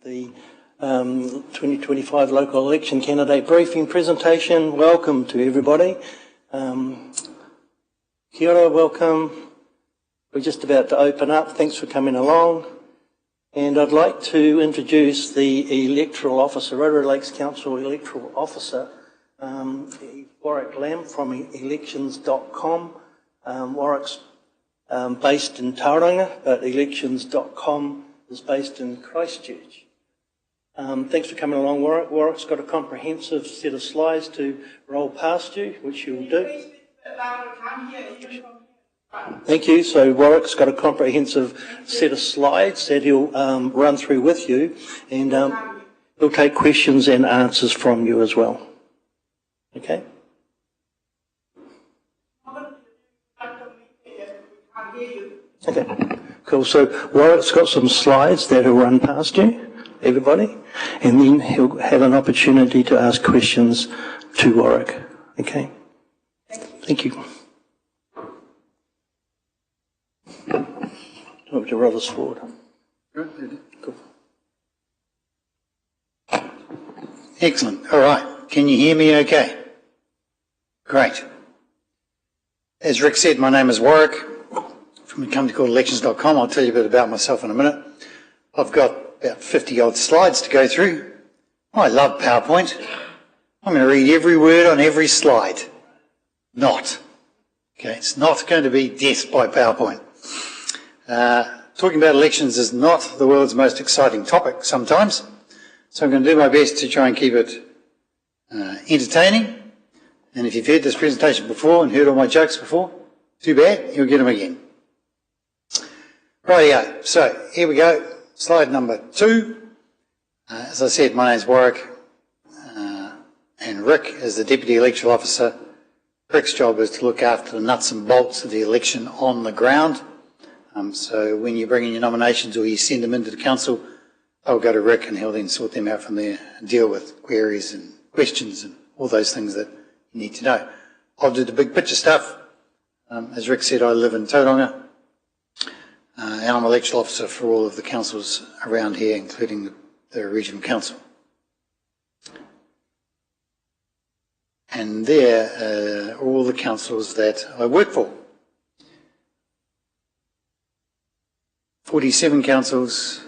the 2025 local election candidate briefing presentation. Welcome to everybody. Kia ora, welcome. We're just about to open up. Thanks for coming along. And I'd like to introduce the electoral officer, Rotorua Lakes Council electoral officer, Warwick Lamb from elections.com. Warwick's based in Tauranga, but elections.com is based in Christchurch. Thanks for coming along, Warwick. Warwick's got a comprehensive set of slides to roll past you, which you'll do. Thank you. So Warwick's got a comprehensive set of slides that he'll run through with you, and he'll take questions and answers from you as well. Okay? Okay, cool. So Warwick's got some slides that he'll run past you, everybody, and then he'll have an opportunity to ask questions to Warwick. Okay? Thank you. Over to roll this forward. Cool. Excellent. All right. Can you hear me okay? Great. As Rick said, my name is Warwick from a company called elections.com. I'll tell you a bit about myself in a minute. I've got about 50 odd slides to go through. I love PowerPoint. I'm going to read every word on every slide. Not. Okay, it's not going to be death by PowerPoint. Talking about elections is not the world's most exciting topic sometimes, so I'm going to do my best to try and keep it entertaining. And if you've heard this presentation before and heard all my jokes before, too bad, you'll get them again. Rightio, so here we go, slide number 2. As I said, my name's Warwick, and Rick is the Deputy Electoral Officer. Rick's job is to look after the nuts and bolts of the election on the ground. So when you bring in your nominations or you send them into the council, I'll go to Rick and he'll then sort them out from there and deal with queries and questions and all those things that you need to know. I'll do the big picture stuff. As Rick said, I live in Tauranga, and I'm electoral officer for all of the councils around here, including the regional council. And they're all the councils that I work for. 47 councils,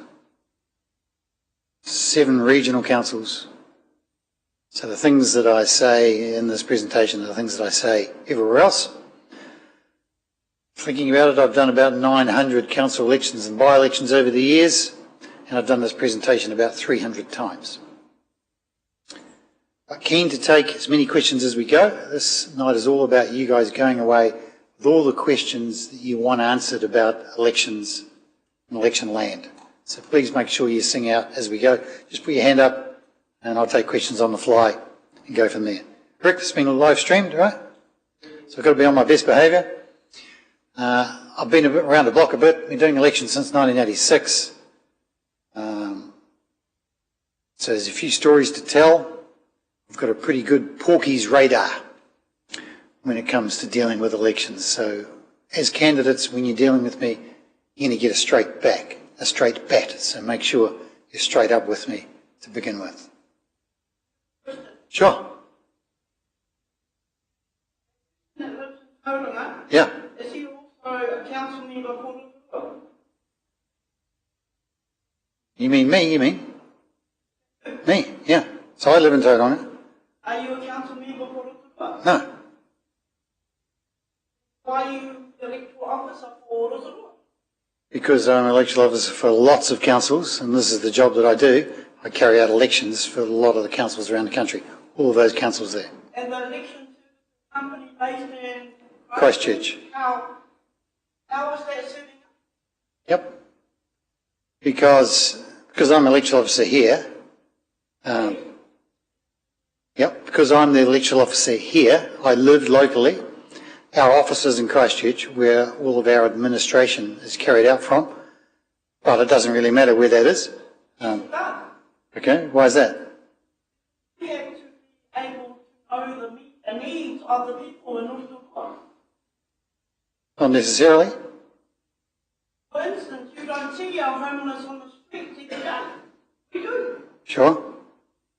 7 regional councils. So the things that I say in this presentation are the things that I say everywhere else. Thinking about it, I've done about 900 council elections and by-elections over the years, and I've done this presentation about 300 times. I'm keen to take as many questions as we go. This night is all about you guys going away with all the questions that you want answered about elections and election land. So please make sure you sing out as we go. Just put your hand up and I'll take questions on the fly and go from there. Rick, it's been live streamed, right? So I've got to be on my best behaviour. I've been around the block a bit, been doing elections since 1986. So there's a few stories to tell. I've got a pretty good Porky's radar when it comes to dealing with elections. So as candidates, when you're dealing with me, you're going to get a straight bat. So make sure you're straight up with me to begin with. Sure. Yeah. Is he also a council member for Rotorua? You mean me, you mean? Me, yeah. So I live in Tauranga. Are you a council member for Rotorua? No. Why are you the electoral officer for Rotorua? Because I'm an electoral officer for lots of councils, and this is the job that I do. I carry out elections for a lot of the councils around the country, all of those councils there. And the election company based in Christchurch. How was that setting up? Yep. Because I'm an electoral officer here. Because I'm the electoral officer here, I live locally. Our office is in Christchurch, where all of our administration is carried out from, but it doesn't really matter where that is. Okay, why is that? We have to be able to know the needs of the people in Rotorua. Not necessarily. For instance, you don't see our homeless on the streets every day. We do. Sure.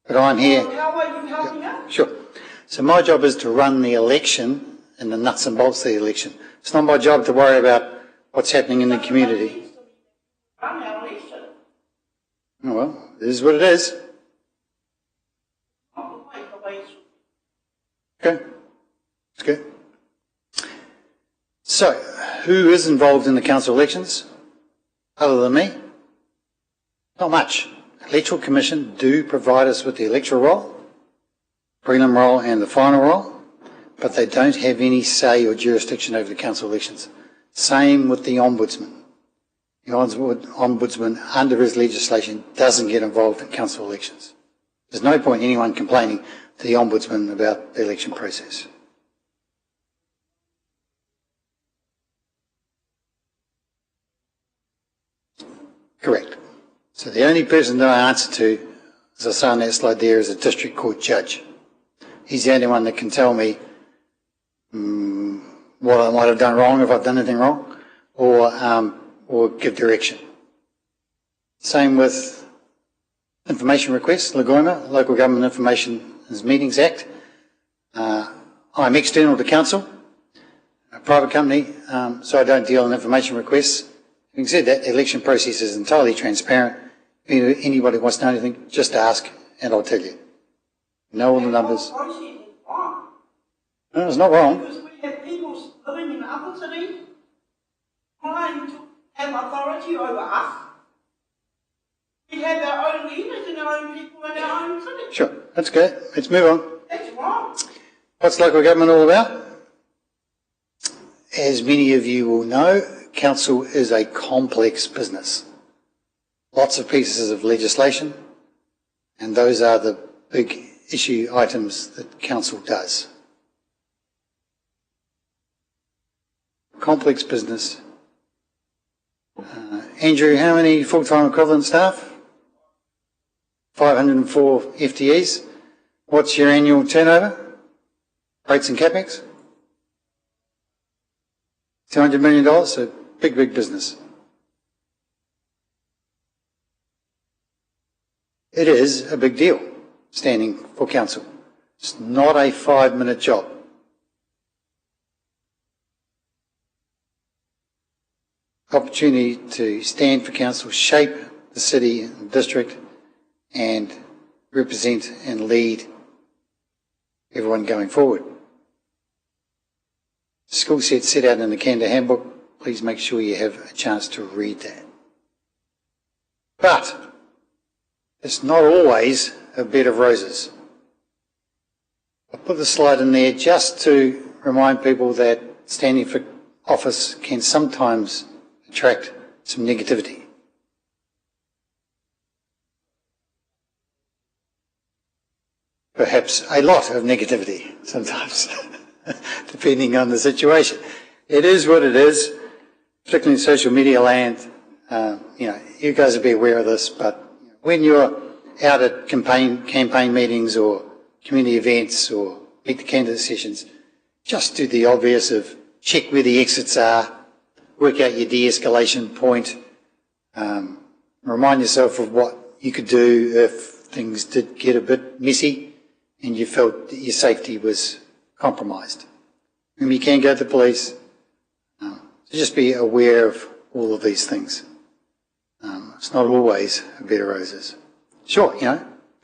But I'm here. So how are you helping us? Sure. So my job is to run the election and the nuts and bolts of the election. It's not my job to worry about what's happening in the community. Run our election. Oh, well, this is what it is. Not the way it should be. Okay. That's good. So, who is involved in the council elections other than me? Not much. Electoral Commission do provide us with the electoral roll, prelim roll and the final roll, but they don't have any say or jurisdiction over the council elections. Same with the Ombudsman. The Ombudsman, under his legislation, doesn't get involved in council elections. There's no point in anyone complaining to the Ombudsman about the election process. Correct. So the only person that I answer to, as I say on that slide there, is a district court judge. He's the only one that can tell me what I might have done wrong, if I've done anything wrong, or give direction. Same with information requests, LGOIMA, Local Government Information and Meetings Act. I'm external to council, a private company, so I don't deal in information requests. Having said that, the election process is entirely transparent. If anybody wants to know anything, just ask and I'll tell you. Know all the numbers. Our process is wrong. No, it's not wrong. Because we have people living in other cities trying to have authority over us. We have our own leaders and our own people in our own cities. Sure, that's good. Let's move on. That's wrong. What's local government all about? As many of you will know, council is a complex business. Lots of pieces of legislation, and those are the big issue items that council does. Complex business. Andrew, how many full-time equivalent staff? 504 FTEs. What's your annual turnover? Rates and capex? $200 million, so big business. It is a big deal, standing for council. It's not a 5-minute job. Opportunity to stand for council, shape the city and district, and represent and lead everyone going forward. Skill set set out in the Canada Handbook. Please make sure you have a chance to read that. But it's not always a bed of roses. I put the slide in there just to remind people that standing for office can sometimes attract some negativity. Perhaps a lot of negativity sometimes, depending on the situation. It is what it is, particularly in social media land. You guys will be aware of this, but when you're out at campaign meetings or community events or meet the candidate sessions, just do the obvious of check where the exits are, work out your de-escalation point, remind yourself of what you could do if things did get a bit messy and you felt that your safety was compromised. And you can go to the police. So just be aware of all of these things. It's not always a bed of roses. Sure,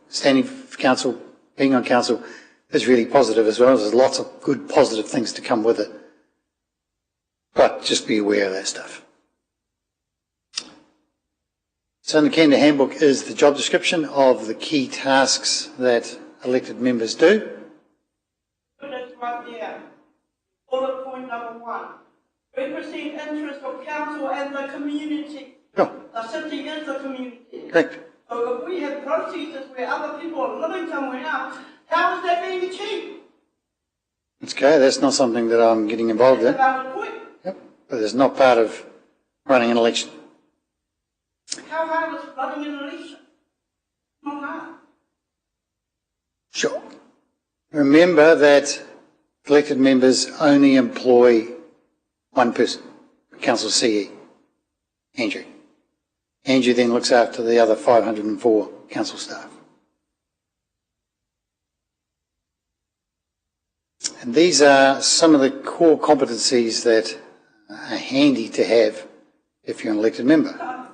standing for council, being on council is really positive as well. There's lots of good positive things to come with it. But just be aware of that stuff. So in the Canada Handbook is the job description of the key tasks that elected members do. Put it right there. Bullet point number 1. Represent interests of council and the community. Sure. The city is the community. Correct. So if we have processes where other people are living somewhere else, how is that being achieved? That's okay. That's not something that I'm getting involved in. That's about the point. Yep. But it's not part of running an election. How hard is running an election? Not hard. Sure. Remember that elected members only employ one person, Council CE, Andrew. Andrew then looks after the other 504 council staff. And these are some of the core competencies that are handy to have if you're an elected member.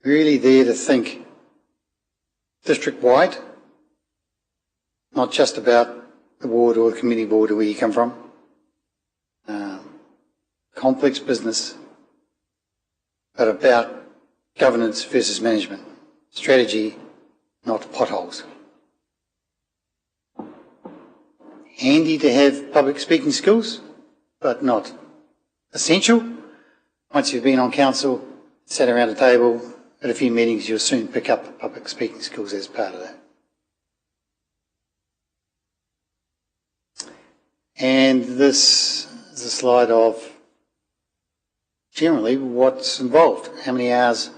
Really there to think district-wide, not just about the ward or the community board or where you come from. Complex business, but about governance versus management. Strategy, not potholes. Handy to have public speaking skills, but not essential. Once you've been on council, sat around a table, at a few meetings, you'll soon pick up public speaking skills as part of that. And this is a slide of generally what's involved, how many hours,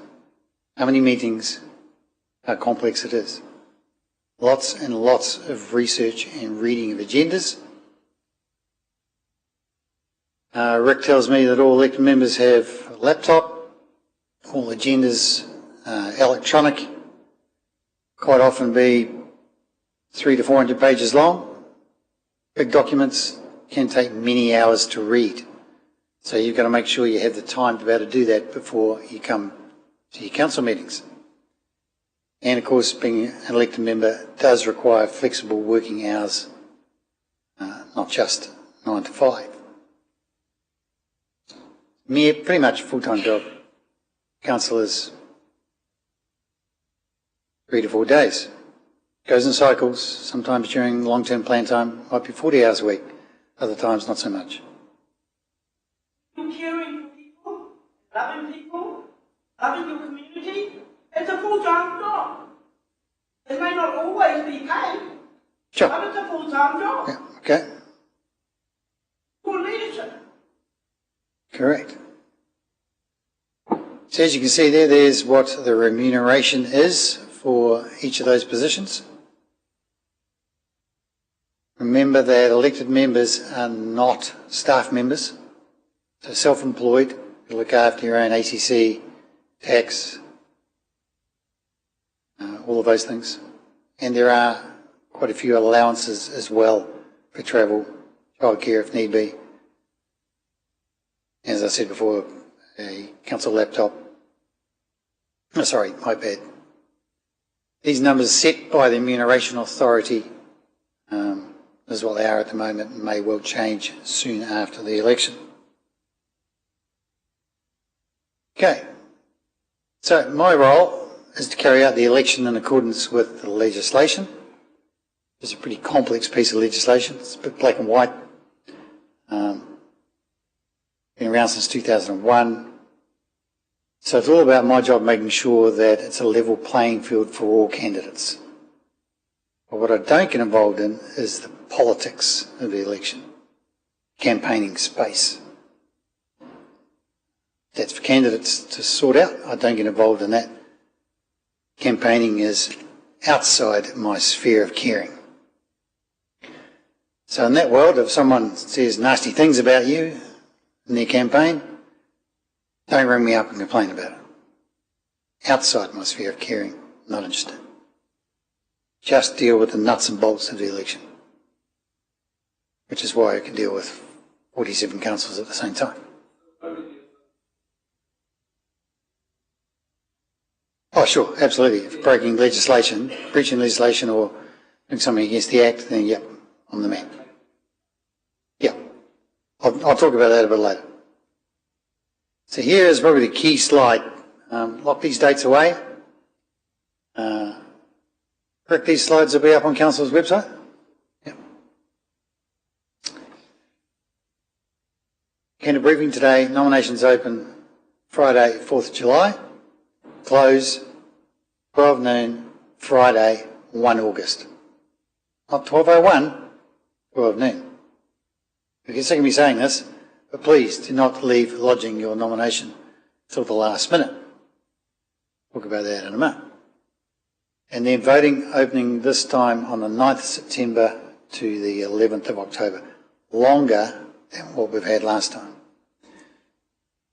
how many meetings, how complex it is. Lots and lots of research and reading of agendas. Rick tells me that all elected members have a laptop, all agendas electronic, quite often be 300 to 400 pages long. Big documents can take many hours to read. So you've got to make sure you have the time to be able to do that before you come to your council meetings. And of course, being an elected member does require flexible working hours, not just 9 to 5. Pretty much a full-time job. Council is 3 to 4 days. Goes in cycles. Sometimes during long-term plan time, might be 40 hours a week. Other times, not so much. Caring for people, loving your community, it's a full-time job. It may not always be paid, Sure. but it's a full-time job. Yeah, okay. For leadership. Correct. So as you can see there, there's what the remuneration is for each of those positions. Remember that elected members are not staff members. So self-employed, you look after your own ACC, tax, all of those things. And there are quite a few allowances as well for travel, childcare if need be. As I said before, a council laptop, iPad. These numbers set by the Remuneration Authority is what they are at the moment and may well change soon after the election. Okay, so my role is to carry out the election in accordance with the legislation. It's a pretty complex piece of legislation. It's a bit black and white. Been around since 2001. So it's all about my job making sure that it's a level playing field for all candidates. But what I don't get involved in is the politics of the election, campaigning space. That's for candidates to sort out. I don't get involved in that. Campaigning is outside my sphere of caring. So in that world, if someone says nasty things about you in their campaign, don't ring me up and complain about it. Outside my sphere of caring, not interested. Just deal with the nuts and bolts of the election, which is why I can deal with 47 councils at the same time. Oh, sure, absolutely. If breaking legislation, breaching legislation or doing something against the Act, then yep, I'm the man. Yeah, I'll talk about that a bit later. So here is probably the key slide. Lock these dates away. Correct, these slides will be up on Council's website. Yep. Candidate briefing today, nominations open Friday, 4th of July. Close 12 noon, Friday, 1 August. Not 12:01, 12 noon. You can see me saying this, but please do not leave lodging your nomination till the last minute. Talk about that in a minute. And then voting opening this time on the 9th of September to the 11th of October. Longer than what we've had last time.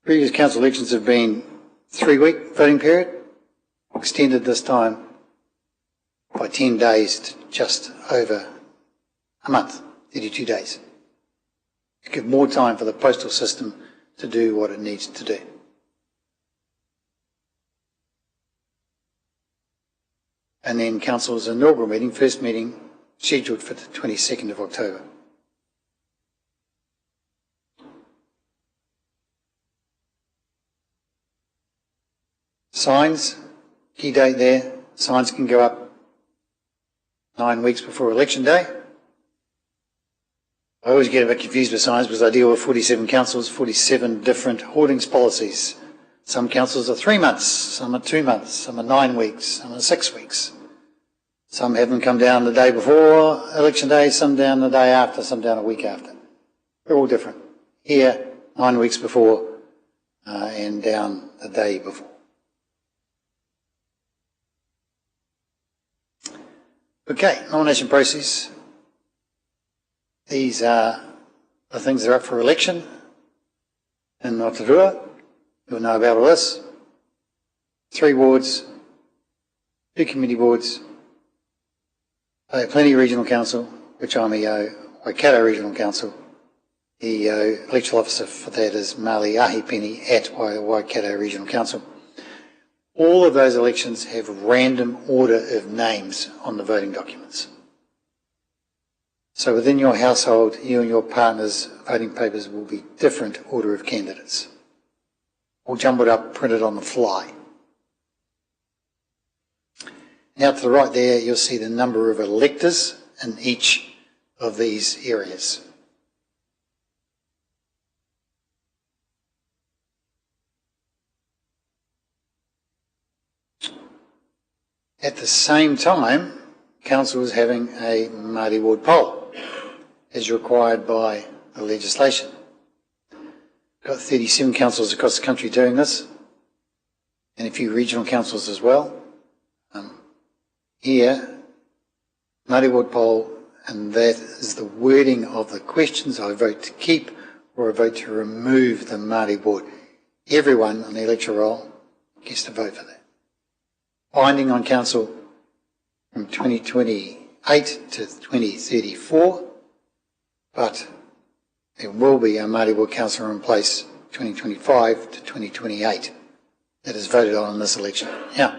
Previous council elections have been 3-week voting period, extended this time by 10 days to just over a month, 32 days. To give more time for the postal system to do what it needs to do. And then council's inaugural meeting, first meeting, scheduled for the 22nd of October. Signs, key date there, signs can go up 9 weeks before election day. I always get a bit confused with signs because I deal with 47 councils, 47 different hoardings policies. Some councils are 3 months, some are 2 months, some are 9 weeks, some are 6 weeks. Some have them come down the day before election day, some down the day after, some down a week after. They're all different. Here, 9 weeks before and down the day before. Okay, nomination process. These are the things that are up for election in Rotorua. You'll know about all this. 3 wards, 2 committee boards, Plenty Regional Council, which I'm EO, Waikato Regional Council. The electoral officer for that is Mali Ahipeni at Waikato Regional Council. All of those elections have random order of names on the voting documents. So within your household, you and your partner's voting papers will be different order of candidates. All jumbled up, printed on the fly. Now to the right there, you'll see the number of electors in each of these areas. At the same time, Council is having a Māori ward poll, as required by the legislation. Got 37 councils across the country doing this, and a few regional councils as well. Here, Māori ward poll, and that is the wording of the questions. I vote to keep or I vote to remove the Māori ward. Everyone on the electoral roll gets to vote for that. Binding on council from 2028 to 2034, but there will be a Māori ward councillor in place 2025 to 2028 that is voted on in this election. Yeah.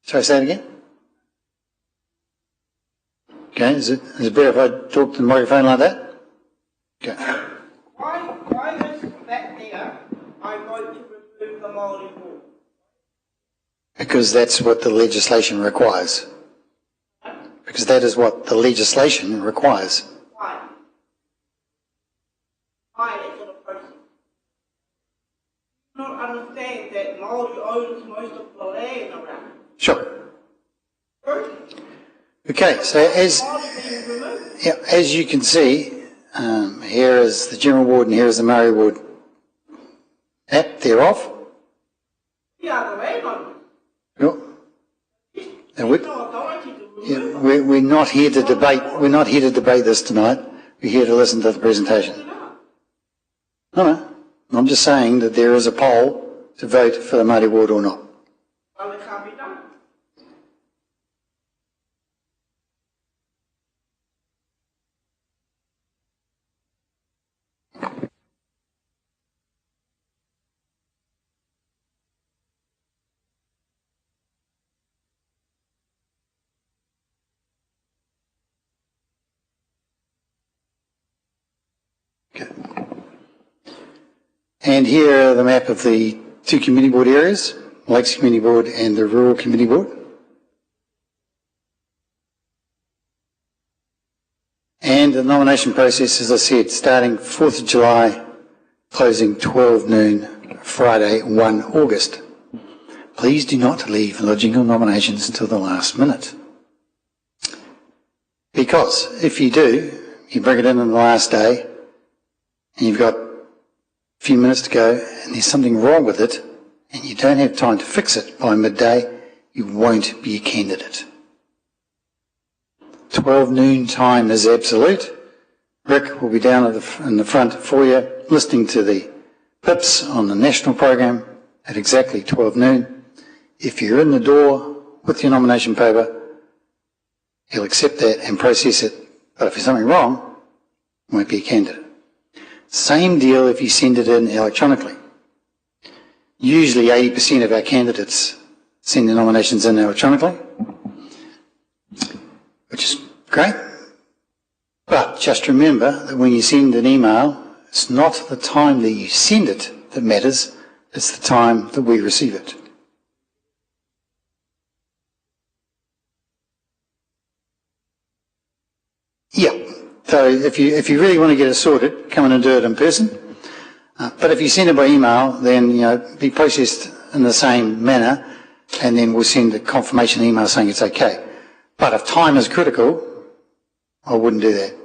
Shall I say it again? Okay, is it better if I talk to the microphone like that? Okay. Why is that there? I vote to remove the Māori ward. Because that's what the legislation requires. Because that is what the legislation requires. Why? Why that sort of process? I don't understand that Māori owns most of the land around. Sure. Okay, so as you can see, here is the general ward and here is the Māori ward map thereof. Yeah, the landowner. Yep. We're not here to debate. We're not here to debate this tonight. We're here to listen to the presentation. No. I'm just saying that there is a poll to vote for the Māori ward or not. Well, it can't be done. Okay. And here are the map of the 2 community board areas, Lakes Community Board and the Rural Community Board. And the nomination process, as I said, starting 4th of July, closing 12 noon, Friday, 1 August. Please do not leave lodging your nominations until the last minute. Because if you do, you bring it in on the last day, and you've got a few minutes to go, and there's something wrong with it, and you don't have time to fix it by midday, you won't be a candidate. 12 noon time is absolute. Rick will be down in the front foyer listening to the pips on the national program at exactly 12 noon. If you're in the door with your nomination paper, he'll accept that and process it. But if there's something wrong, it won't be a candidate. Same deal if you send it in electronically. Usually 80% of our candidates send their nominations in electronically, which is great. But just remember that when you send an email, it's not the time that you send it that matters, it's the time that we receive it. Yeah, so if you really want to get it sorted, come in and do it in person. But if you send it by email, then be processed in the same manner, and then we'll send a confirmation email saying it's okay. But if time is critical, I wouldn't do that.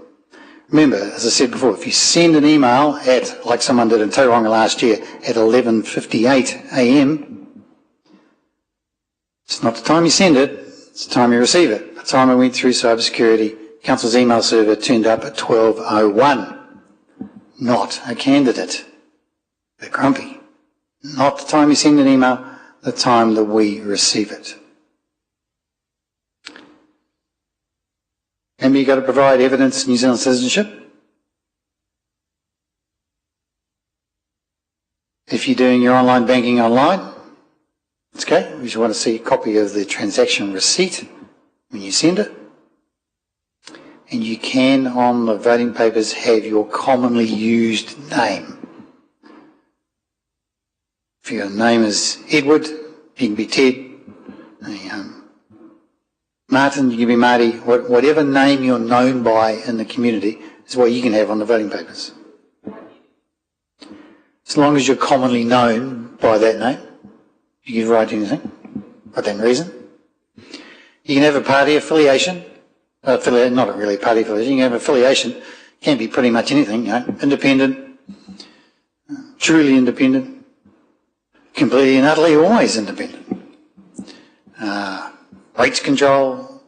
Remember, as I said before, if you send an email at, like someone did in Tauranga last year, at 11:58 a.m, it's not the time you send it, it's the time you receive it. The time I went through cybersecurity, Council's email server turned up at 12:01. Not a candidate. They're grumpy. Not the time you send an email, the time that we receive it. And you've got to provide evidence of New Zealand citizenship. If you're doing your online banking online, it's okay. We just want to see a copy of the transaction receipt when you send it. And you can, on the voting papers, have your commonly used name. If your name is Edward, you can be Ted. Martin, you can be Marty. Whatever name you're known by in the community is what you can have on the voting papers. As long as you're commonly known by that name, you can write anything for that reason. You can have a party affiliation. Not really a party affiliation. You can have affiliation. Can be pretty much anything. Independent, truly independent, completely and utterly always independent. Rates control,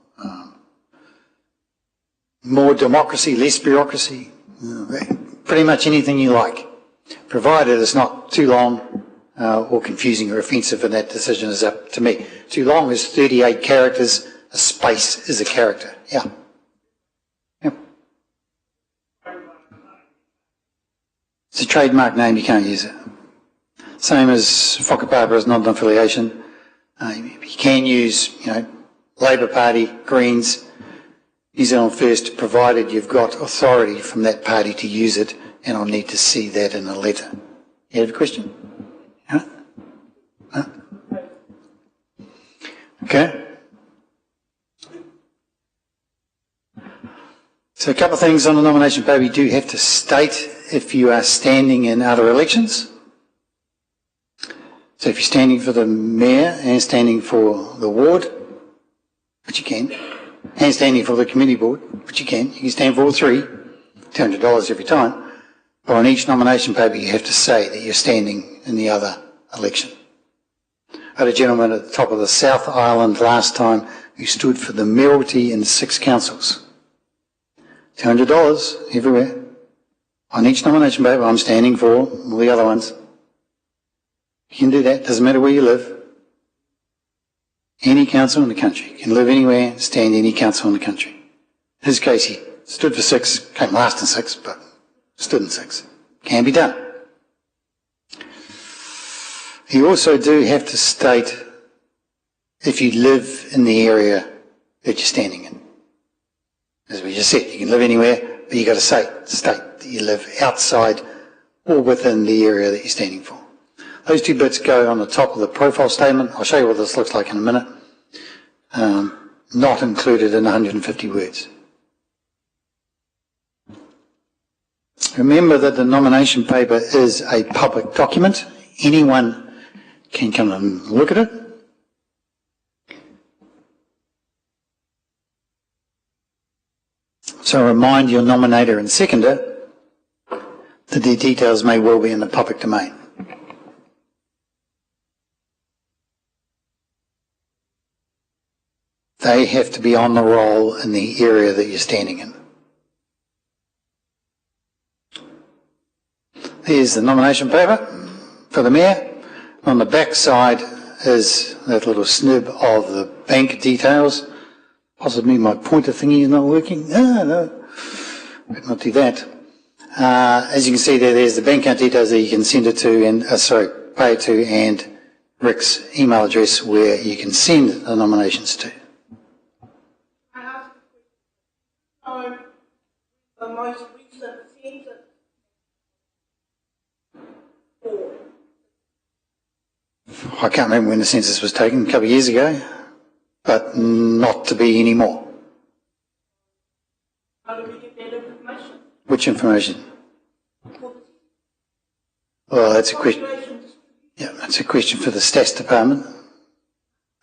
more democracy, less bureaucracy, pretty much anything you like, provided it's not too long or confusing or offensive, and that decision is up to me. Too long is 38 characters, a space is a character. Yeah. It's a trademark name, you can't use it. Same as Whakapapa is not an affiliation. You can use, Labour Party, Greens, New Zealand First, provided you've got authority from that party to use it, and I'll need to see that in a letter. You have a question? Huh? Okay. So a couple of things on the nomination paper. You do have to state if you are standing in other elections. So if you're standing for the mayor and standing for the ward, which you can, and standing for the committee board, which you can stand for all three, $200 every time. But on each nomination paper you have to say that you're standing in the other election. I had a gentleman at the top of the South Island last time who stood for the mayoralty in 6 councils. $200 everywhere. On each nomination paper I'm standing for all the other ones. You can do that, doesn't matter where you live. Any council in the country. You can live anywhere, stand any council in the country. In his case, he stood for 6, came last in 6, but stood in 6. Can be done. You also do have to state if you live in the area that you're standing in. As we just said, you can live anywhere, but you've got to state that you live outside or within the area that you're standing for. Those 2 bits go on the top of the profile statement. I'll show you what this looks like in a minute. Not included in 150 words. Remember that the nomination paper is a public document. Anyone can come and look at it. So remind your nominator and seconder that their details may well be in the public domain. They have to be on the roll in the area that you're standing in. Here's the nomination paper for the mayor. On the back side is that little snib of the bank details. Possibly my pointer thingy is not working. No, better not do that. As you can see there's the bank account details that you can send it to and, pay it to, and Rick's email address where you can send the nominations to. The most recent census. I can't remember when the census was taken, a couple of years ago, but not to be anymore. How do we get that information? Which information? Well, that's a question. Yeah, that's a question for the stats department.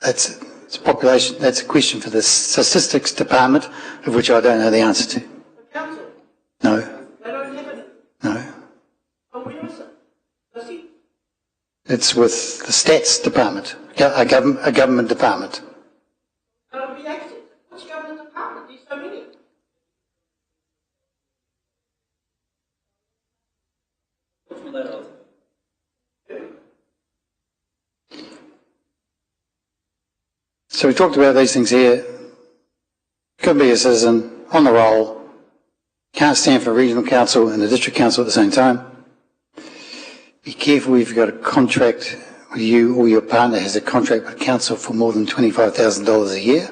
It's population. That's a question for the statistics department, of which I don't know the answer to. The council? No. They don't have it? No. Oh, where is it? Does he? It's with the stats department, a government department. That'll be access. Which government department? There's so many. So we talked about these things here. Could be a citizen, on the roll, can't stand for regional council and the district council at the same time. Be careful if you've got a contract with you or your partner has a contract with council for more than $25,000 a year.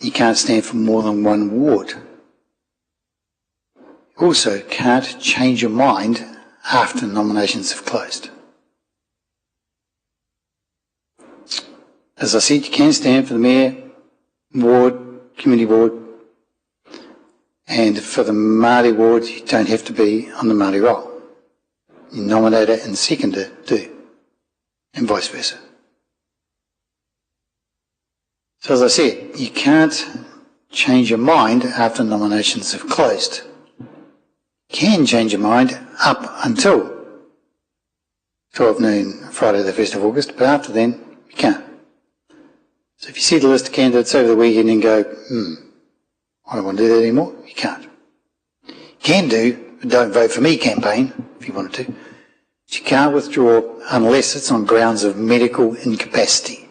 You can't stand for more than one ward. You also can't change your mind after nominations have closed. As I said, you can stand for the mayor, ward, community ward, and for the Māori ward, you don't have to be on the Māori roll. You nominate it and second it, do, and vice versa. So as I said, you can't change your mind after nominations have closed. You can change your mind up until 12 noon, Friday the 1st of August, but after then, you can't. So if you see the list of candidates over the weekend and go, I don't want to do that anymore, you can't. You can do a Don't Vote For Me campaign, if you wanted to, but you can't withdraw unless it's on grounds of medical incapacity.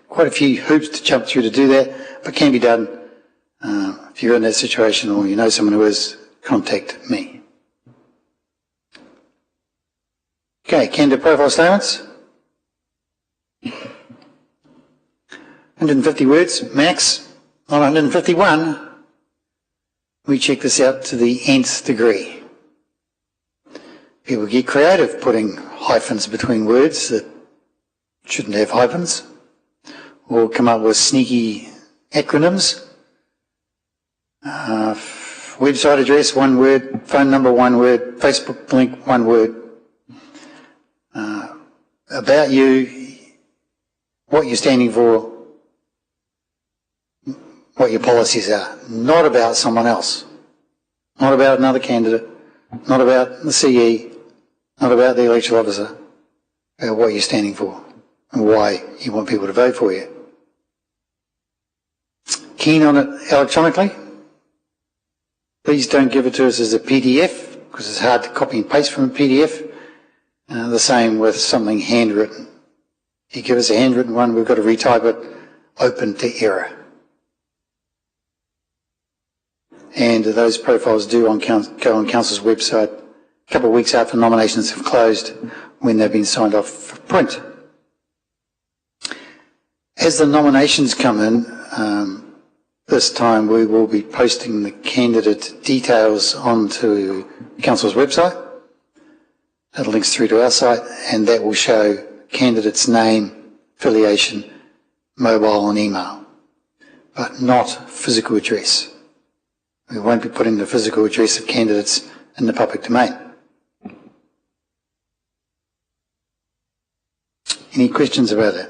Quite a few hoops to jump through to do that, but can be done. If you're in that situation or you know someone who is, contact me. Okay, candidate profile statements. 150 words, max, not 151. We check this out to the nth degree. People get creative putting hyphens between words that shouldn't have hyphens, or come up with sneaky acronyms. Website address, one word, phone number, one word, Facebook link, one word. About you, what you're standing for, what your policies are, not about someone else, not about another candidate, not about the CE, not about the electoral officer, about what you're standing for and why you want people to vote for you. Keen on it electronically? Please don't give it to us as a PDF because it's hard to copy and paste from a PDF. The same with something handwritten. If you give us a handwritten one, we've got to retype it, open to error. And those profiles do go on Council's website a couple of weeks after nominations have closed when they've been signed off for print. As the nominations come in, this time we will be posting the candidate details onto Council's website. That links through to our site and that will show candidate's name, affiliation, mobile and email, but not physical address. We won't be putting the physical address of candidates in the public domain. Any questions about that?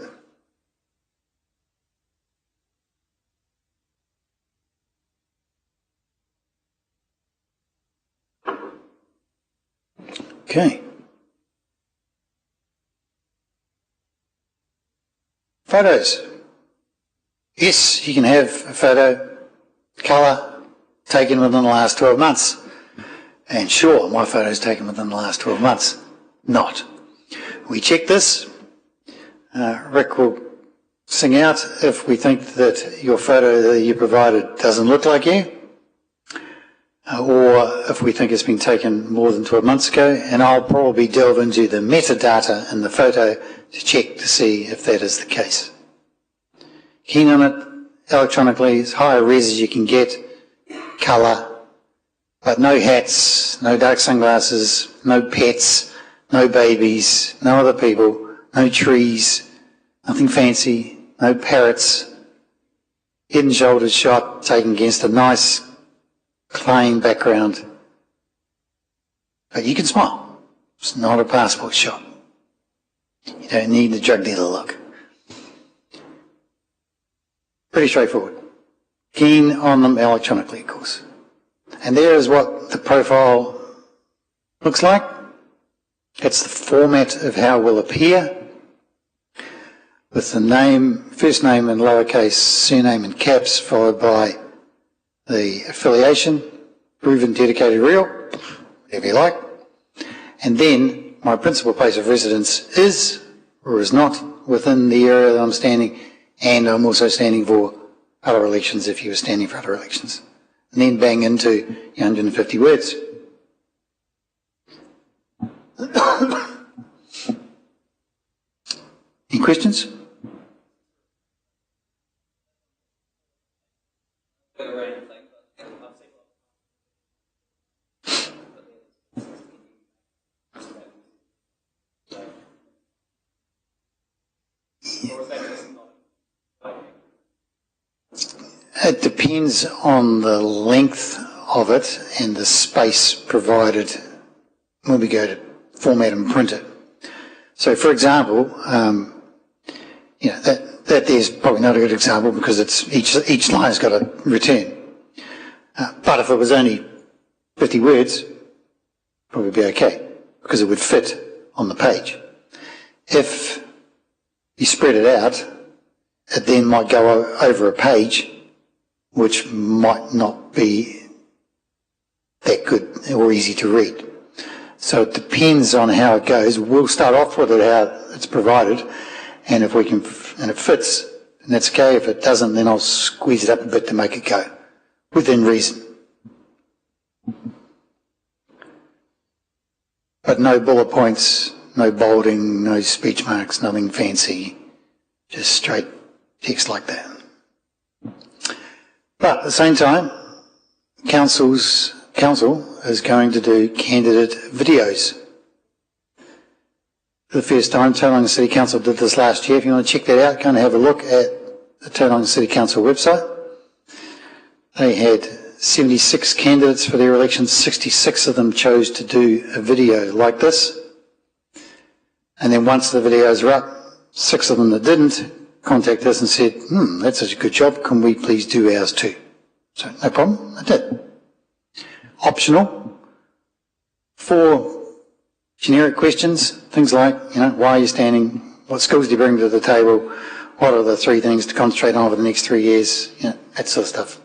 Okay. Photos. Yes, you can have a photo, colour, taken within the last 12 months. And sure, my photo is taken within the last 12 months. Not. We check this. Rick will sing out if we think that your photo that you provided doesn't look like you, or if we think it's been taken more than 12 months ago, and I'll probably delve into the metadata in the photo to check to see if that is the case. Keen on it electronically, as high a res as you can get, colour, but no hats, no dark sunglasses, no pets, no babies, no other people, no trees, nothing fancy, no parrots, head and shoulders shot taken against a nice, clean background. But you can smile. It's not a passport shot. You don't need the drug dealer look. Pretty straightforward. Keen on them electronically, of course. And there is what the profile looks like. It's the format of how it will appear, with the name, first name in lowercase, surname in caps, followed by the affiliation, proven, dedicated, real, whatever you like. And then my principal place of residence is or is not within the area that I'm standing, and I'm also standing for other elections if you were standing for other elections. And then bang into 150 words. Any questions? It depends on the length of it and the space provided when we go to format and print it. So, for example, that there's probably not a good example because it's each line's got a return. But if it was only 50 words, probably be okay because it would fit on the page. If you spread it out, it then might go over a page, which might not be that good or easy to read. So it depends on how it goes. We'll start off with it how it's provided, and if we can, and it fits, then that's okay. If it doesn't, then I'll squeeze it up a bit to make it go within reason. But no bullet points, no bolding, no speech marks, nothing fancy, just straight text like that. But at the same time, council is going to do candidate videos. For the first time, Tauranga City Council did this last year. If you want to check that out, go and have a look at the Tauranga City Council website. They had 76 candidates for their elections. 66 of them chose to do a video like this. And then once the videos were up, 6 of them that didn't contacted us and said, that's such a good job, can we please do ours too? So no problem, I did. Optional. 4 generic questions, things like, why are you standing? What skills do you bring to the table? What are the 3 things to concentrate on over the next 3 years? That sort of stuff.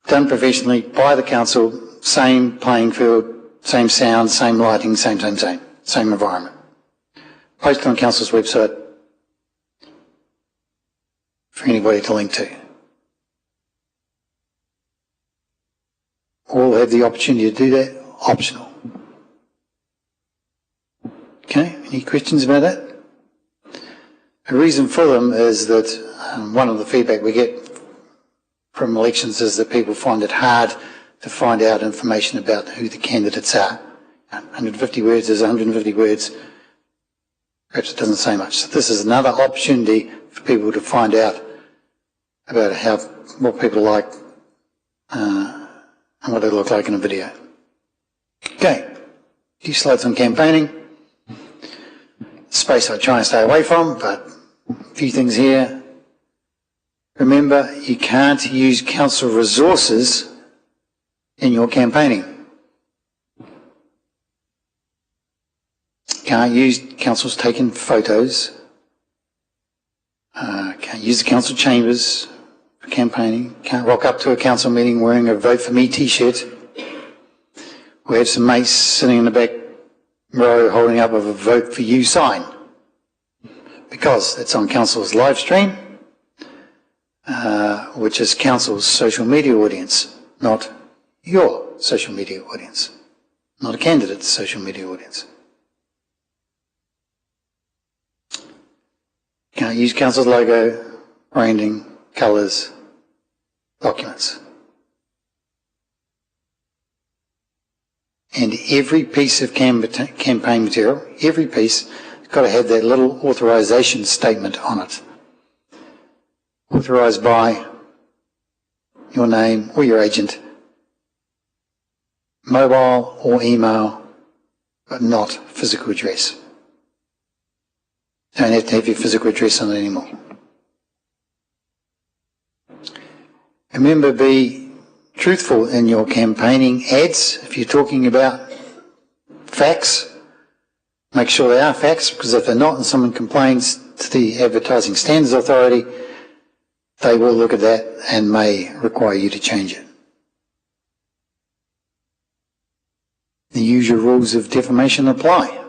Done professionally by the council, same playing field, same sound, same lighting, same environment. Posted on council's website for anybody to link to. All have the opportunity to do that, optional. Okay, any questions about that? The reason for them is that one of the feedback we get from elections is that people find it hard to find out information about who the candidates are. 150 words is 150 words. Perhaps it doesn't say much. So this is another opportunity for people to find out about what people like and what they look like in a video. Okay, a few slides on campaigning. Space I try and stay away from, but a few things here. Remember, you can't use council resources in your campaigning. Can't use council's taken photos. Can't use the council chambers for campaigning. Can't rock up to a council meeting wearing a Vote For Me t-shirt. We have some mates sitting in the back row holding up a vote for you sign, because it's on Council's live stream, which is Council's social media audience, not your social media audience, not a candidate's social media audience. Can't use Council's logo, branding, colours, documents. And every piece of campaign material, every piece, has got to have that little authorisation statement on it. Authorised by your name or your agent, mobile or email, but not physical address. Don't have to have your physical address on it anymore. Remember, be truthful in your campaigning ads. If you're talking about facts, make sure they are facts, because if they're not and someone complains to the Advertising Standards Authority, they will look at that and may require you to change it. The usual rules of defamation apply.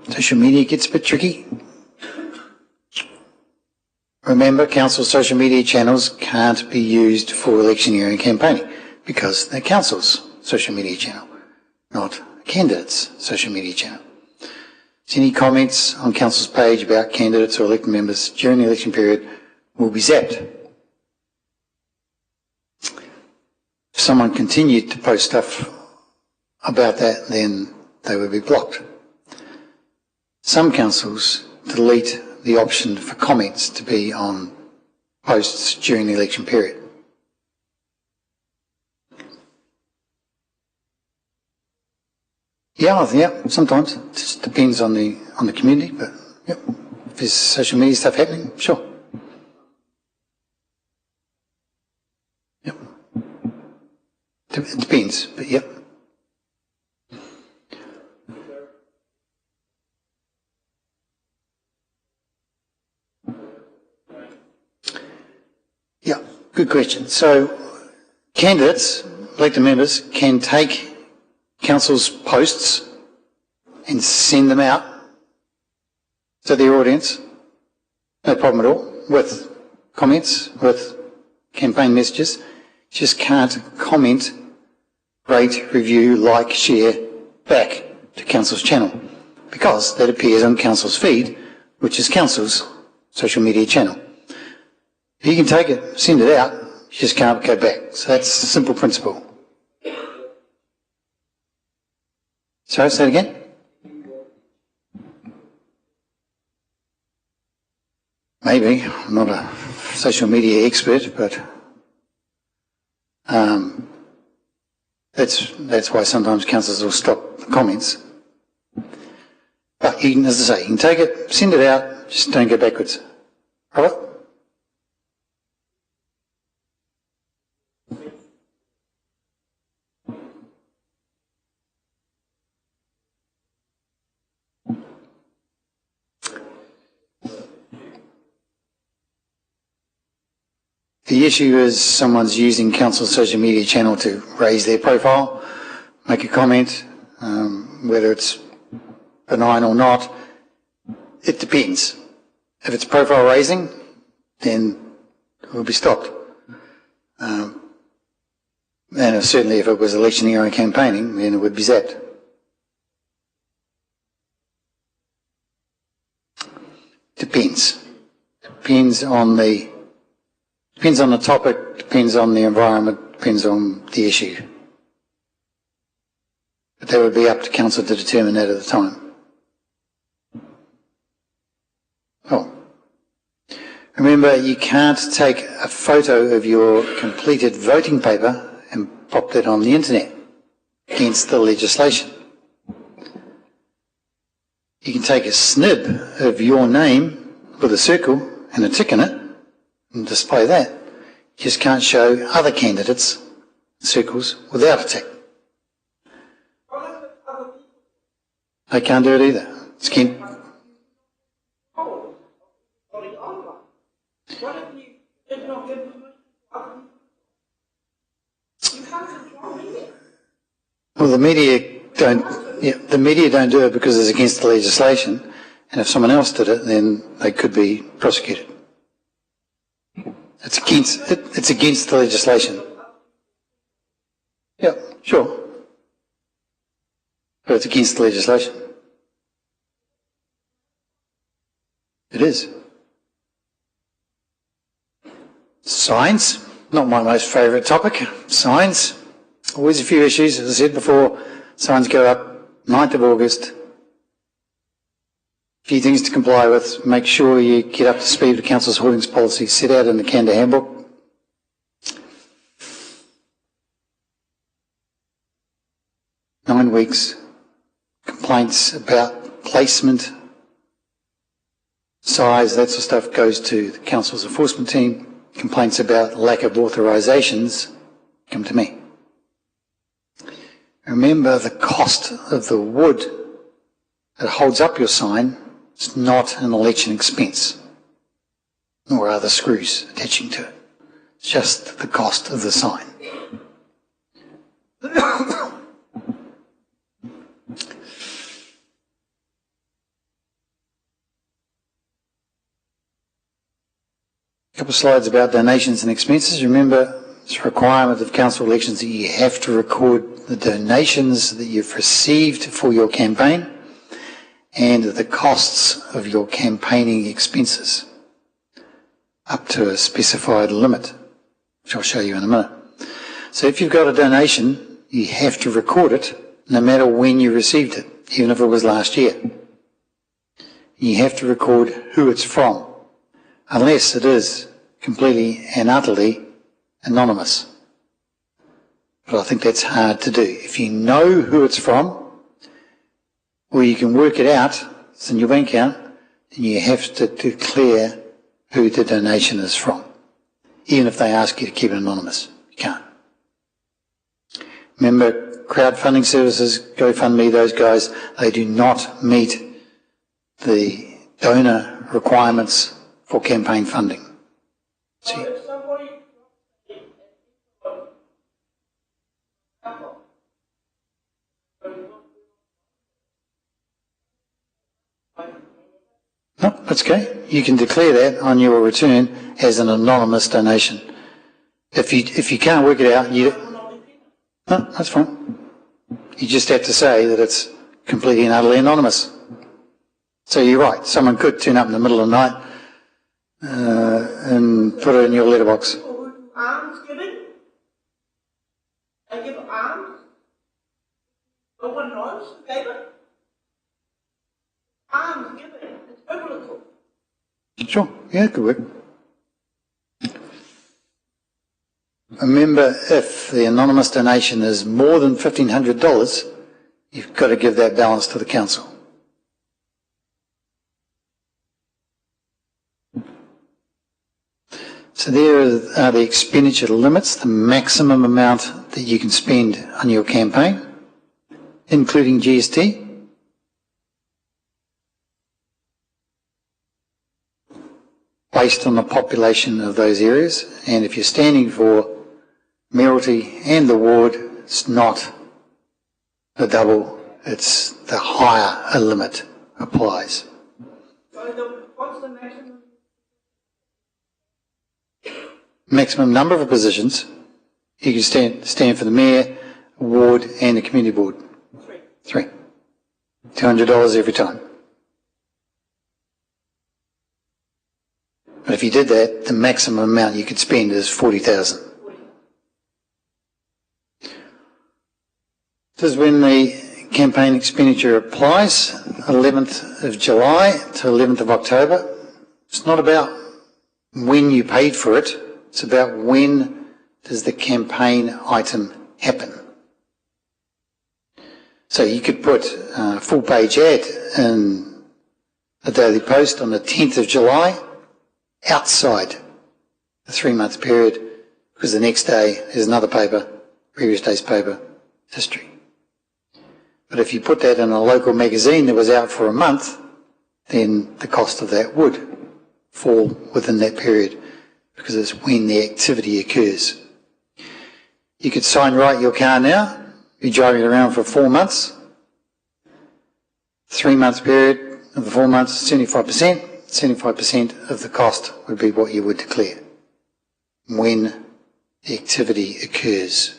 Social media gets a bit tricky. Remember, Council's social media channels can't be used for electioneering campaigning because they're Council's social media channel, not a candidate's social media channel. So any comments on Council's page about candidates or elected members during the election period will be zapped. If someone continued to post stuff about that, then they would be blocked. Some councils delete the option for comments to be on posts during the election period. Yeah, sometimes. It just depends on the community, but yep. If there's social media stuff happening, sure. Yep. It depends, but yep. Yeah, good question. So candidates, elected members, can take Council's posts and send them out to their audience, no problem at all, with comments, with campaign messages. Just can't comment, rate, review, like, share back to Council's channel, because that appears on Council's feed, which is Council's social media channel. You can take it, send it out, you just can't go back. So that's a simple principle. Sorry, say it again? Maybe. I'm not a social media expert, but that's why sometimes councillors will stop the comments. But you can, as I say, you can take it, send it out, just don't go backwards. All right? The issue is someone's using Council's social media channel to raise their profile, make a comment, whether it's benign or not. It depends. If it's profile raising, then it will be stopped. And certainly if it was electioneering campaigning, then it would be zapped. Depends. Depends on the topic, depends on the environment, depends on the issue. But that would be up to Council to determine that at the time. Oh. Remember, you can't take a photo of your completed voting paper and pop that on the internet against the legislation. You can take a snip of your name with a circle and a tick in it and display that. You just can't show other candidates circles without a tick. I can't do it either. It's Oh, sorry, online. What if you did not give permission? You can't control media. well, the media don't do it because it's against the legislation, and if someone else did it, then they could be prosecuted. It's against the legislation. Yeah, sure. But it's against the legislation. It is. Signs, not my most favourite topic. Signs, always a few issues, as I said before. Signs go up 9th of August. A few things to comply with. Make sure you get up to speed with Council's hoardings policy set out in the Canada Handbook. Nine weeks. Complaints about placement, size, that sort of stuff goes to the Council's enforcement team. Complaints about lack of authorisations come to me. Remember, the cost of the wood that holds up your sign is not an election expense, nor are the screws attaching to it. It's just the cost of the sign. A couple of slides about donations and expenses. Remember, it's a requirement of council elections that you have to record the donations that you've received for your campaign and the costs of your campaigning expenses up to a specified limit, which I'll show you in a minute. So if you've got a donation, you have to record it no matter when you received it, even if it was last year. You have to record who it's from, unless it is completely and utterly anonymous. But I think that's hard to do. If you know who it's from, or you can work it out, it's in your bank account, then you have to declare who the donation is from, even if they ask you to keep it anonymous. You can't. Remember, crowdfunding services, GoFundMe, those guys, they do not meet the donor requirements for campaign funding. See? If somebody No, that's okay. You can declare that on your return as an anonymous donation. If you can't work it out, no, that's fine. You just have to say that it's completely and utterly anonymous. So you're right. Someone could turn up in the middle of the night and put it in your letterbox. arms giving, they give arms, no one knows who gave it. Arms giving, it's biblical. Sure, yeah, it could work. Remember, if the anonymous donation is more than $1,500, you've got to give that balance to the council. So there are the expenditure limits, the maximum amount that you can spend on your campaign, including GST. Based on the population of those areas, and if you're standing for mayoralty and the ward, it's not the double, it's the higher limit applies. So what's the maximum? Maximum number of positions, you can stand for the mayor, ward and the community board. Three. $200 every time. But if you did that, the maximum amount you could spend is $40,000. This is when the campaign expenditure applies, 11th of July to 11th of October. It's not about when you paid for it, it's about when does the campaign item happen. So you could put a full page ad in the Daily Post on the 10th of July, outside the 3-month period, because the next day is another paper, previous day's paper, history. But if you put that in a local magazine that was out for a month, then the cost of that would fall within that period because it's when the activity occurs. You could sign write your car now, you're driving it around for 4 months, 3 months period of the 4 months, 75%. 75% of the cost would be what you would declare when the activity occurs.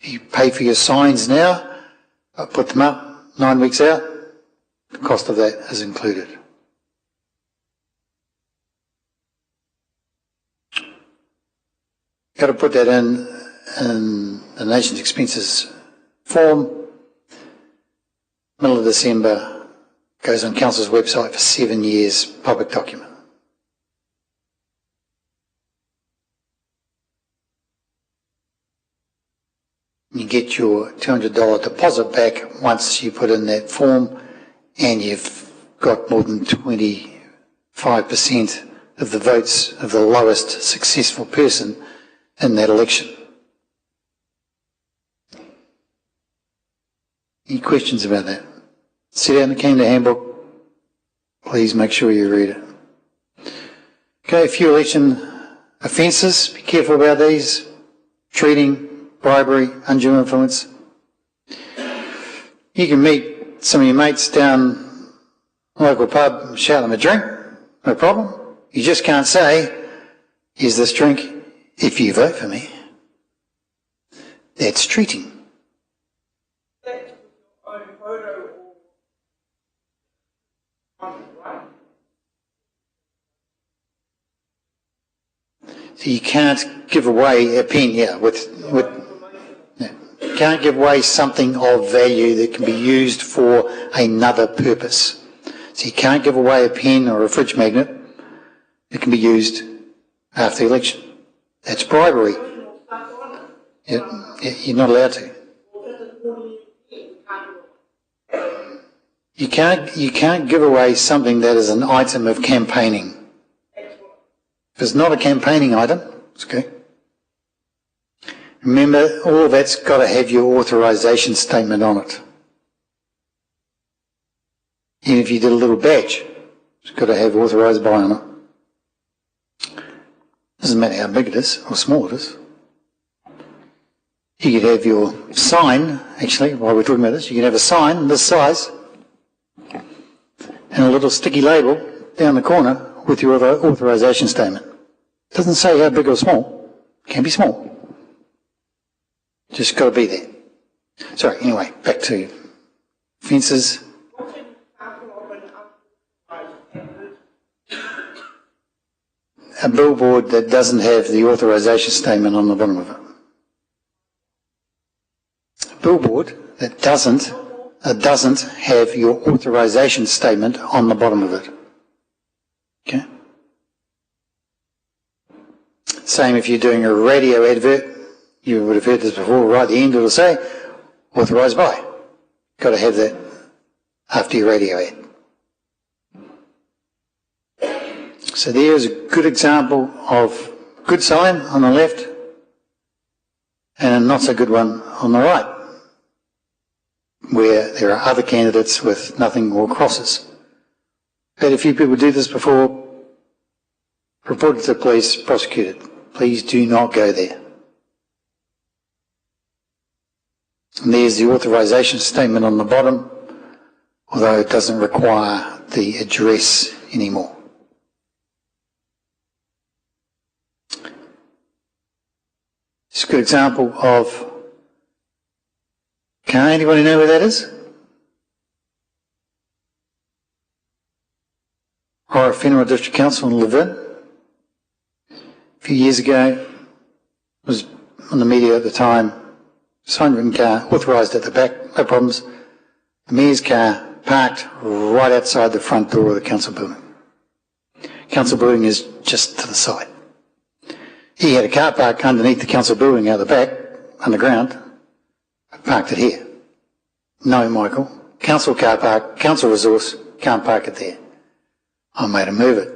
If you pay for your signs now, put them up 9 weeks out, the cost of that is included. Got to put that in the nation's expenses form. Middle of December, goes on Council's website for 7 years, public document. You get your $200 deposit back once you put in that form and you've got more than 25% of the votes of the lowest successful person in that election. Any questions about that? Sit out in the Canada Handbook. Please make sure you read it. Okay, a few election offences. Be careful about these. Treating, bribery, undue influence. You can meet some of your mates down a local pub and shout them a drink. No problem. You just can't say, here's this drink if you vote for me. That's treating. So you can't give away a pen, you can't give away something of value that can be used for another purpose. So you can't give away a pen or a fridge magnet that can be used after the election. That's bribery. You're not allowed to. You can't give away something that is an item of campaigning. If it's not a campaigning item, it's okay. Remember, all of that's got to have your authorisation statement on it. Even if you did a little badge, it's got to have authorised by on it. Doesn't matter how big it is or small it is. You could have your sign, actually, while we're talking about this, you could have a sign this size and a little sticky label down the corner with your authorisation statement. It doesn't say how big or small. It can be small. Just got to be there. Sorry, anyway, back to offences. A billboard that doesn't have the authorisation statement on the bottom of it. A billboard that doesn't have your authorisation statement on the bottom of it. Okay? Same if you're doing a radio advert, you would have heard this before, right at the end it'll say, authorised by. Got to have that after your radio ad. So there's a good example of good sign on the left and a not so good one on the right, where there are other candidates with nothing or crosses. Had a few people do this before, reported to the police, prosecuted. Please do not go there. And there's the authorisation statement on the bottom, although it doesn't require the address anymore. It's a good example of, can anybody know where that is? Rotorua District Council in Levin. A few years ago, was on the media at the time, sign written car, authorised at the back, no problems. The mayor's car parked right outside the front door of the council building. Council building is just to the side. He had a car park underneath the council building out the back, underground. I parked it here. No, Michael. Council car park, council resource, can't park it there. I made him move it.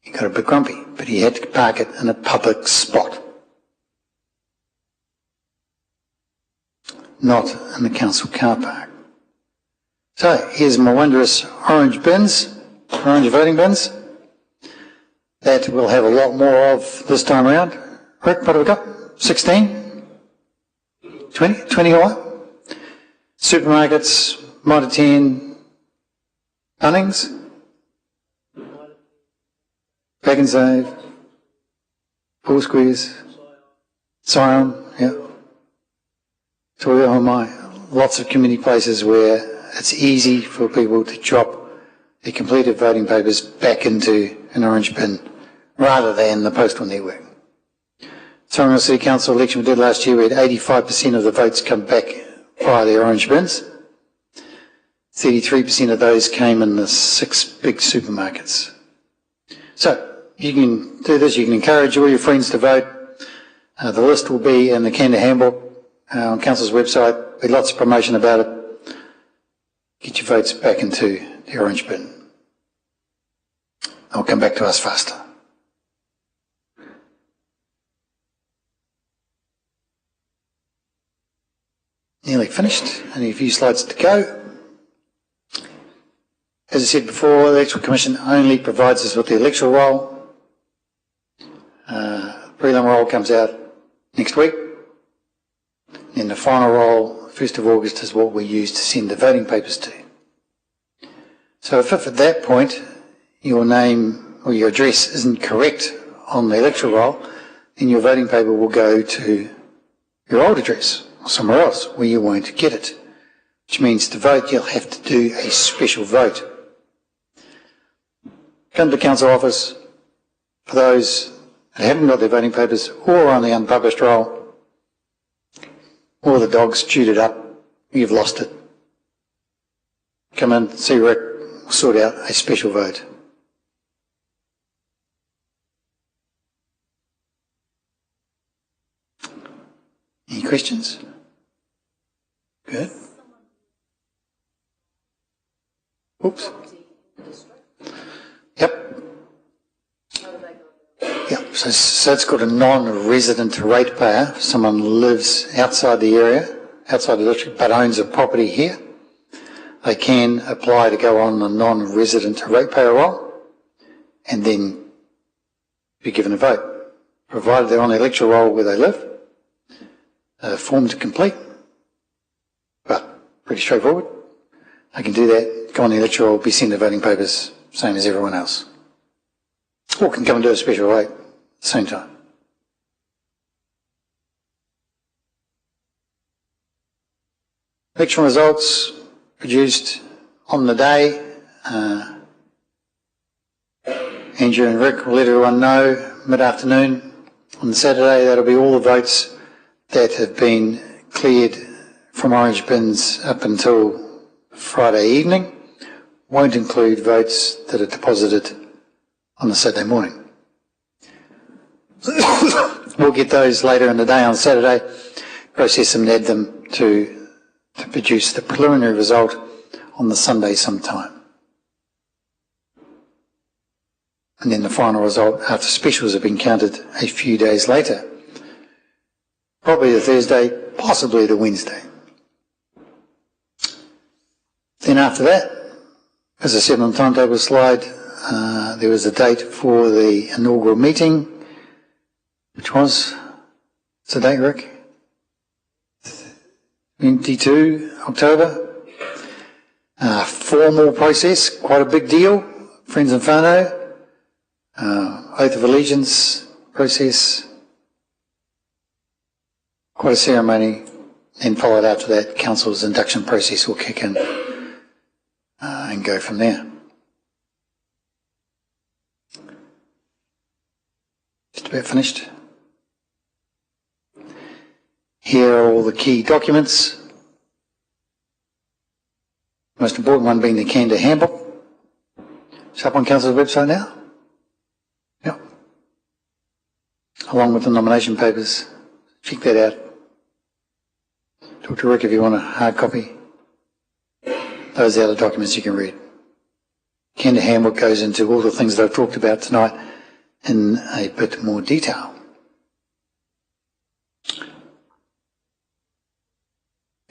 He got a bit grumpy, but he had to park it in a public spot. not in the council car park. So here's my wondrous orange bins, orange voting bins, that we'll have a lot more of this time around. Rick, what have we got? 16? 20? 20 or what? Supermarkets, Mitre 10, Bunnings, Back and Save, Four Squares, Scion, yeah. So oh my, lots of community places where it's easy for people to drop their completed voting papers back into an orange bin rather than the postal network. Tauranga City Council election we did last year, we had 85% of the votes come back via the orange bins. 33% of those came in the 6 big supermarkets. So you can do this, you can encourage all your friends to vote. The list will be in the Canada Handbook on Council's website. There'll be lots of promotion about it. Get your votes back into the orange bin. They'll come back to us faster. Nearly finished, only a few slides to go. As I said before, the Electoral Commission only provides us with the electoral roll. Prelim roll comes out next week. And the final roll, 1st of August, is what we use to send the voting papers to. So if at that point your name or your address isn't correct on the electoral roll, then your voting paper will go to your old address or somewhere else where you won't get it, which means to vote you'll have to do a special vote. Come to the council office for those that haven't got their voting papers or on the unpublished roll, or the dog's chewed it up, you've lost it. Come in, see Rick, we'll sort out a special vote. Any questions? Good. Oops. Yep. Yep. So it's got a non-resident ratepayer. If someone lives outside the area, outside the district, but owns a property here, they can apply to go on the non-resident ratepayer roll and then be given a vote, provided they're on the electoral roll where they live. Form to complete, but pretty straightforward. I can do that, go on the electoral roll, be sent the voting papers, same as everyone else. Or can come and do a special vote at the same time. Election results produced on the day. Andrew and Rick will let everyone know mid-afternoon on the Saturday. That'll be all the votes that have been cleared from orange bins up until Friday evening. Won't include votes that are deposited on the Saturday morning. We'll get those later in the day on Saturday, process them and add them to produce the preliminary result on the Sunday sometime. And then the final result after specials have been counted a few days later. Probably the Thursday, possibly the Wednesday. Then after that, as I said on the timetable slide, there was a date for the inaugural meeting, which was, what's the date, Rick? 22 October. Formal process, quite a big deal, friends and whānau. Oath of allegiance process, quite a ceremony, and followed after that, council's induction process will kick in and go from there. Just about finished. Here are all the key documents. Most important one being the Canada Handbook. It's up on council's website now. Yep. Along with the nomination papers. Check that out. Talk to Rick if you want a hard copy. Those are the documents you can read. Canada Handbook goes into all the things that I've talked about tonight in a bit more detail.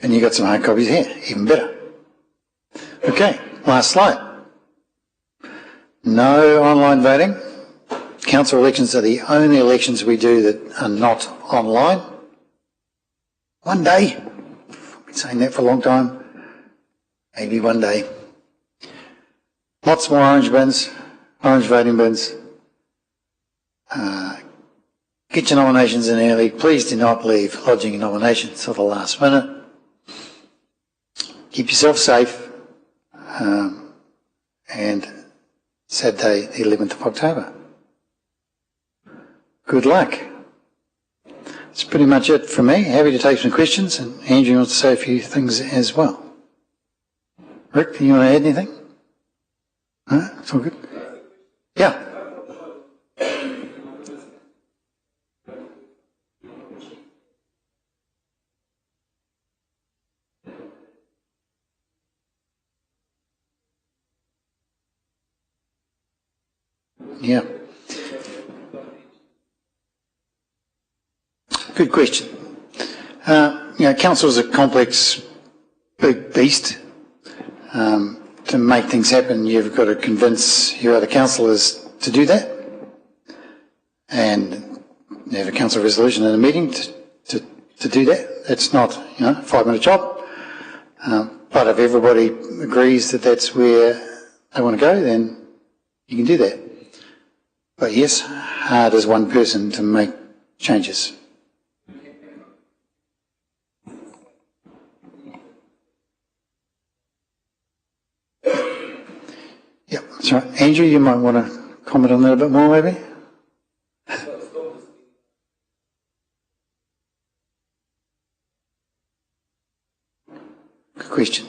And you got some hard copies here, even better. Okay, last slide. No online voting. Council elections are the only elections we do that are not online. One day. I've been saying that for a long time. Maybe one day. Lots more orange bins, orange voting bins. Get your nominations in early. Please do not leave lodging your nominations till the last minute. Keep yourself safe. And Saturday, the 11th of October. Good luck. That's pretty much it for me. Happy to take some questions, and Andrew wants to say a few things as well. Rick, do you want to add anything? No? It's all good? Yeah. Yeah. Good question. Council is a complex, big beast. To make things happen, you've got to convince your other councillors to do that, and you have a council resolution in a meeting to do that. It's not, a 5-minute job. But if everybody agrees that that's where they want to go, then you can do that. But yes, hard as one person to make changes. Yep, that's right. Andrew, you might want to comment on that a bit more, maybe? Good question.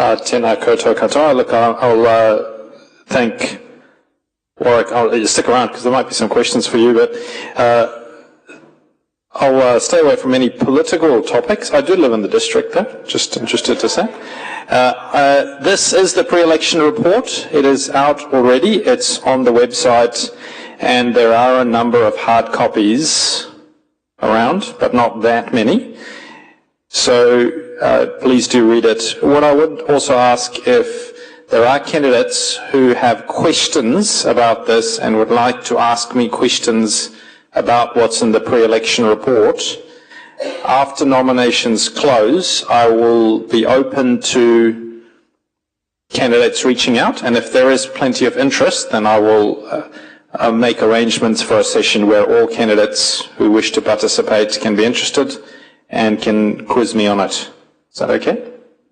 Tēnā koutou katoa. Look, I'll thank Warwick. I'll stick around because there might be some questions for you, but I'll stay away from any political topics. I do live in the district, though, just interested to say. This is the pre-election report. It is out already. It's on the website, and there are a number of hard copies around, but not that many. So please do read it. What I would also ask, if there are candidates who have questions about this and would like to ask me questions about what's in the pre-election report, after nominations close, I will be open to candidates reaching out, and if there is plenty of interest, then I will make arrangements for a session where all candidates who wish to participate can be interested and can quiz me on it. Is that okay?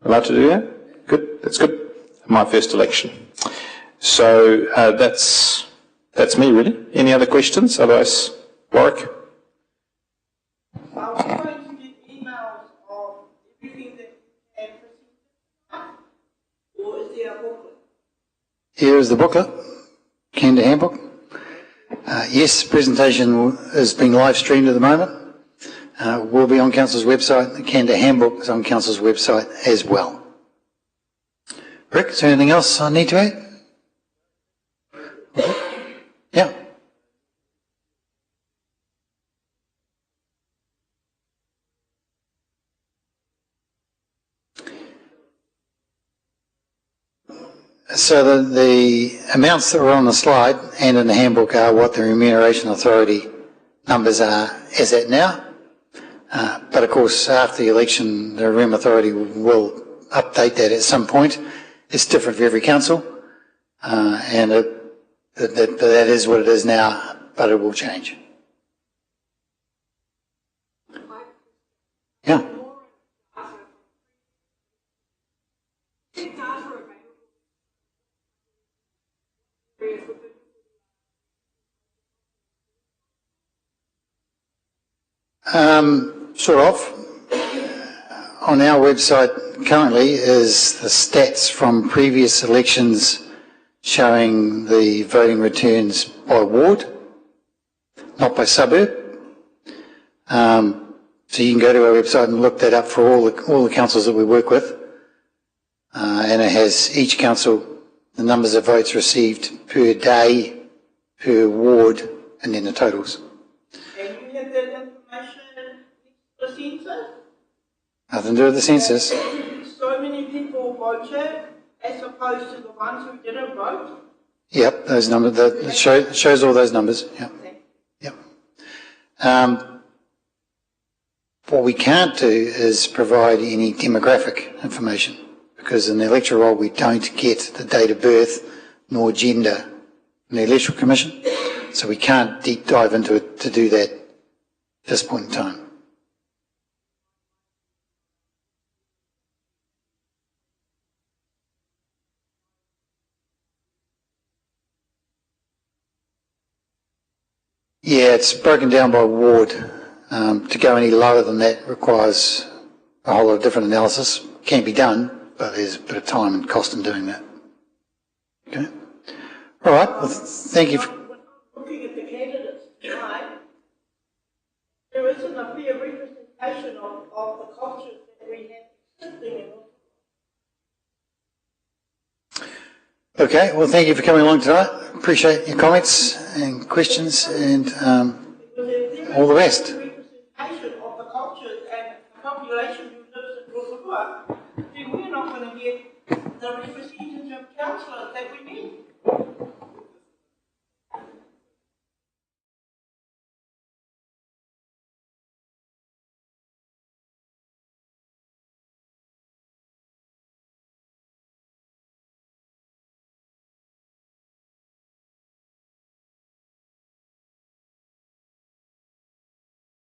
Allowed to do that? Good, that's good. My first election. So that's me, really. Any other questions? Otherwise, Warwick? I was going to get emails of everything that you have received, or is there a booklet? Here is the booklet, Canada Handbook. Yes, the presentation is being live streamed at the moment. Will be on Council's website. The Canada Handbook is on Council's website as well. Rick, is there anything else I need to add? Okay. Yeah. So the amounts that were on the slide and in the handbook are what the Remuneration Authority numbers are as at now. But of course, after the election, the Rem Authority will update that at some point. It's different for every council, and that is what it is now, but it will change. Yeah. Sort of. On our website currently is the stats from previous elections showing the voting returns by ward, not by suburb. So you can go to our website and look that up for all the councils that we work with. And it has each council, the numbers of votes received per day, per ward, and then the totals. And you have that information next to the census? Nothing to do with the census. So many people voted as opposed to the ones who didn't vote? Yep, those numbers, it shows all those numbers. Yep. Yep. What we can't do is provide any demographic information, because in the electoral roll we don't get the date of birth nor gender from the Electoral Commission, so we can't deep dive into it to do that at this point in time. Yeah, it's broken down by ward. To go any lower than that requires a whole lot of different analysis. Can be done, but there's a bit of time and cost in doing that. Okay. All right. Well, thank you. Looking at the candidates tonight, there isn't a fair representation of the cultures that we have existing in. Okay. Well, thank you for coming along tonight. Appreciate your comments and questions, and all the best.